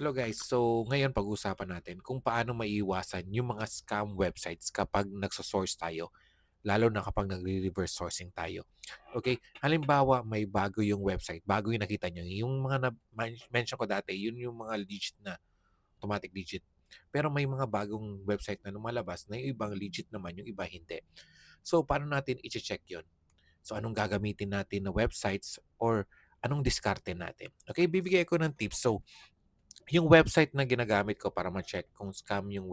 Hello guys, so ngayon pag-uusapan natin kung paano maiiwasan yung mga scam websites kapag nagsosource tayo, lalo na kapag nagre-reverse sourcing tayo. Okay, halimbawa may bago yung website, bago yung nakita nyo, yung mga mention ko dati, yun yung mga legit na, automatic legit. Pero may mga bagong website na lumalabas na yung ibang legit naman, yung iba hindi. So paano natin i-check yun? So anong gagamitin natin na websites or anong diskarte natin? Okay, bibigay ko ng tips. So yung website na ginagamit ko para ma-check kung scam yung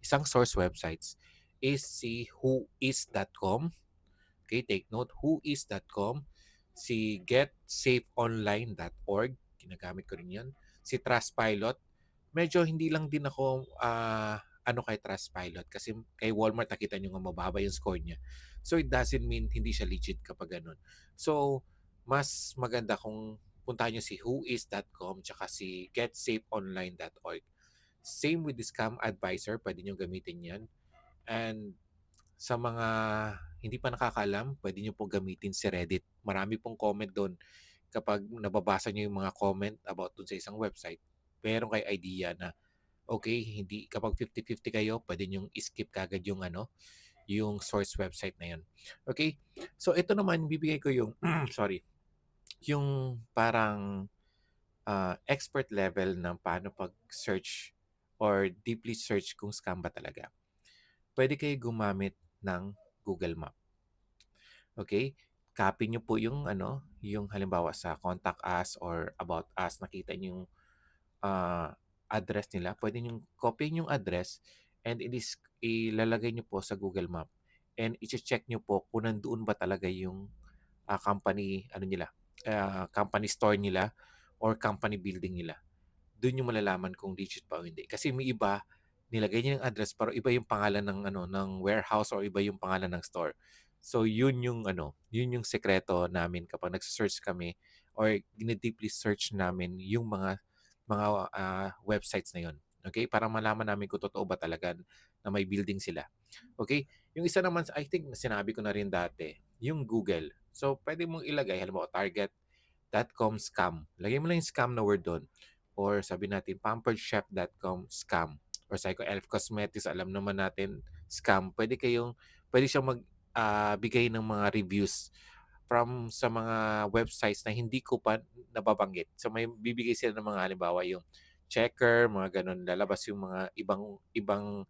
isang source websites is si whois.com. Okay, take note, whois.com, si getsafeonline.org, ginagamit ko rin 'yan. Si Trustpilot, medyo hindi lang din ako ano kay Trustpilot kasi kay Walmart nakita niyo nga mababa yung score niya. So it doesn't mean hindi siya legit kapag ganun. So mas maganda kung puntahan niyo si whois.com tsaka si getsafeonline.org. Same with the Scam Advisor, pwede niyo gamitin 'yan. And sa mga hindi pa nakakaalam, pwede niyo po gamitin si Reddit. Marami pong comment doon kapag nababasa niyo yung mga comment about dun sa isang website. Meron kayo idea na okay, hindi kapag 50-50 kayo, pwede niyong skip kagad yung ano, yung source website na yun. Okay? So ito naman bibigay ko yung sorry, yung parang expert level ng paano pag-search or deeply search kung scam ba talaga. Pwede kayo gumamit ng Google Map. Okay? Copy nyo po yung ano, yung halimbawa sa contact us or about us, nakita nyo yung address nila. Pwede nyo copy yung address and ilalagay nyo po sa Google Map. And i-check nyo po kung nandoon ba talaga yung company ano nila, company store nila or company building nila. Doon nyo malalaman kung legit pa o hindi. Kasi may iba, nilagay niya yung address pero iba yung pangalan ng ano ng warehouse or iba yung pangalan ng store. So yun yung ano, yun yung sekreto namin kapag nagse-search kami or dine-deeply search namin yung mga websites na yun. Okay? Para malaman namin kung totoo ba talaga na may building sila. Okay? Yung isa naman, I think sinabi ko na rin dati, yung Google. So, pwede mong ilagay, halimbawa, target.com scam. Lagay mo lang yung scam na word doon. Or sabi natin, pamperedchef.com scam. Or Psycho Elf Cosmetics, alam naman natin, scam. Pwede siyang bigay ng mga reviews from sa mga websites na hindi ko pa nababanggit. So may bibigay sila ng mga halimbawa yung checker, mga ganun, lalabas yung mga ibang ibang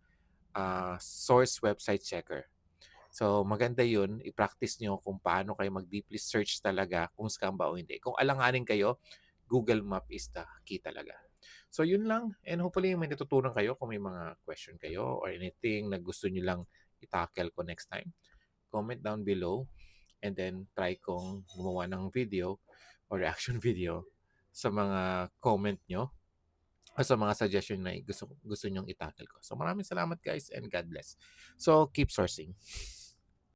source website checker. So maganda yun, i-practice nyo kung paano kayo mag-deeply search talaga kung scam ba o hindi. Kung alanganin kayo, Google Map is the key talaga. So yun lang, and hopefully may natutunan kayo kung may mga question kayo or anything na gusto nyo lang itackle ko next time. Comment down below and then try kong gumawa ng video or reaction video sa mga comment nyo o sa mga suggestion na gusto nyong itackle ko. So maraming salamat guys and God bless. So keep sourcing.